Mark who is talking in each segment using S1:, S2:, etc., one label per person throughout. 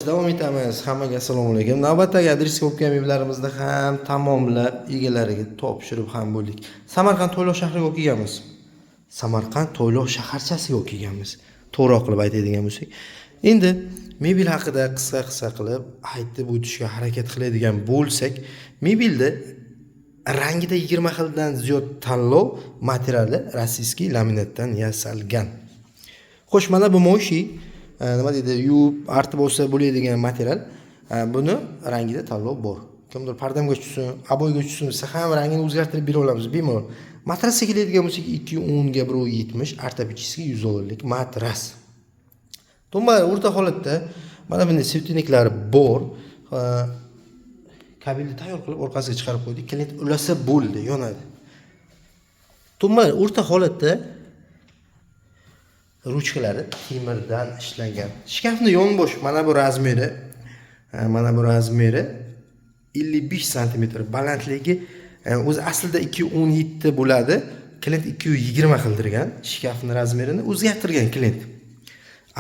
S1: Davom etamiz. Hammaga assalomu alaykum. Navbatdagi adres ko'pga meblarimizda ham tamomlab egalariga topshirib ham bo'ldik. Samarqand To'yloq shahriga kelganmiz. Samarqand To'yloq shaharchasiga kelganmiz. To'g'ri qilib aytadigan bo'lsak. Endi mebel haqida qisqa qilib aytib o'tishga harakat qiladigan bo'lsak, mebelda rangida 20 xildan ziyod tanlov materiali rossiyskiy laminatdan yasalgan. Xo'sh, mana bu moshi nima deydi, yuvib artib olsa bo'ladigan material. Buni rangida tanlov bor. Kimdir pardamga tushsin, aboyga tushsin desa ham rangini o'zgartirib bera olamiz bemalol. Matrasga keladigan bo'lsak 210 ga 170, artapichisiga 100 dollarlik matras. Tumba o'rta holatda mana bunday svetiniklari bor. Kabelni tayyor qilib orqasiga chiqarib qo'ydik. Klient ulasa bo'ldi, yonadi. Tumba o'rta holatda ruchkalari temirdan ishlangan. Shkafni yonbosh mana bu razmeri, 55 sm balandligi, o'zi aslida 217 bo'ladi. Klient 220 qildirgan. Shkafni razmerini o'zgartirgan klient.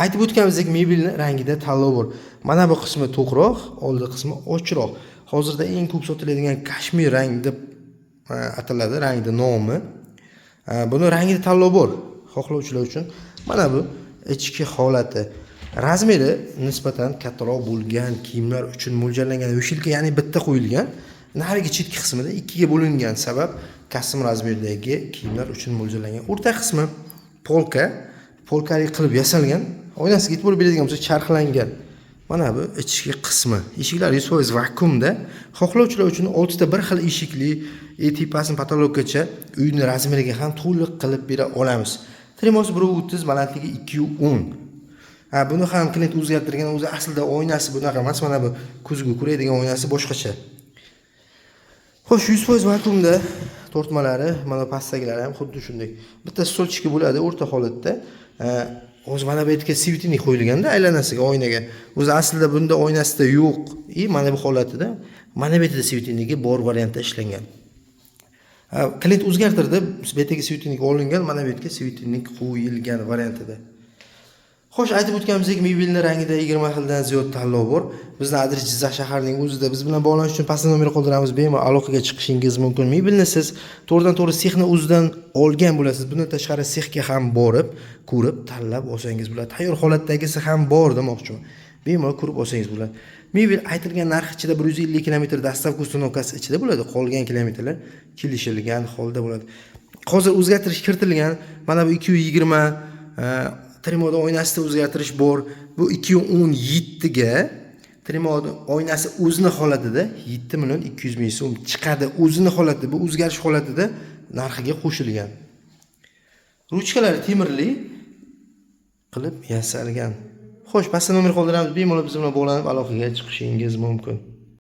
S1: Aytib o'tganimizdek, mebelni rangida tanlov bor. Mana bu qismi to'qroq, oldi qismi ochiqroq. Hozirda eng ko'p sotiladigan kashmir rang deb ataladi, rangda nomi. Buni rangida tanlov bor. Xohlovchilar uchun mana bu ichki holati. Razmeri nisbatan kattaroq bo'lgan kiyimlar uchun mo'ljallangan vishilka, ya'ni bitta qo'yilgan. Narigi chetki qismida ikkiga bo'lingan sabab kasm razmerdagi kiyimlar uchun mo'ljallangan. O'rta qismi polkali qilib yasalgan. Oynasiga e'tibor beradigan bo'lsa charxlangan. Mana bu ichki qismi. Eshiklar 100% vakuumda. Xohlovchilar uchun 6 ta bir xil eshikli tipasini patologgacha uyni razmeriga ham to'liq qilib bera olamiz. Tremos 130, balandligi 210. Buni ham klient o'zgartirgan. O'zi aslida oynasi bunaqa emas, mana bu ko'zga ko'radigan oynasi boshqacha. Xo'sh, 100% vakuumda tortmalari, mana pastdagilari ham xuddi shunday. Bitta stolchika bo'ladi o'rta holatda. O'zi mana bu yerga svetini qo'yilganda aylanasiga, oynaga. O'zi aslida bunda oynasida yo'q. Mana bu holatida, mana bu yerda svetiniga bor variantda ishlangan. Klient o'zgartirdi, bu yerga svetini olingan, mana bu yerga svetini qo'yilgan variantida. Xo'sh, aytib o'tganimizdek, mebelni rangida 20 xildan ziyod tanlov bor. Bizning adres Jizzax shaharining o'zida. Biz bilan bog'lanish uchun pastda nomer qoldiramiz, bemalol aloqaga chiqishingiz mumkin. Mebelni siz to'g'ridan-to'g'ri sexni o'zidan olgan bo'lasiz. Bundan tashqari sexga ham borib, ko'rib, tanlab olsangiz bo'ladi. Tayyor holatdagisi ham bor demoqchiman. Bemalol ko'rib olsangiz bo'ladi. Mebel aytilgan narx ichida 150 km dastavka ustanovkasi ichida bo'ladi. Qolgan kilometrlar kelishilgan holda bo'ladi. Hozir o'zgartirish kiritilgan. Mana bu 220 Tremoda oynasida o'zgartirish bor. Bu 217 ga Tremoda oynasi o'zini holatida 7 million 200 ming so'm chiqadi. O'zini holatida, bu o'zgarish holatida narxiga qo'shilgan. Ruchkalari temirli qilib yasalgan. Xo'sh, pastda nomer qoldiramiz. Bemalol biz bilan bog'lanib aloqaga chiqishingiz mumkin.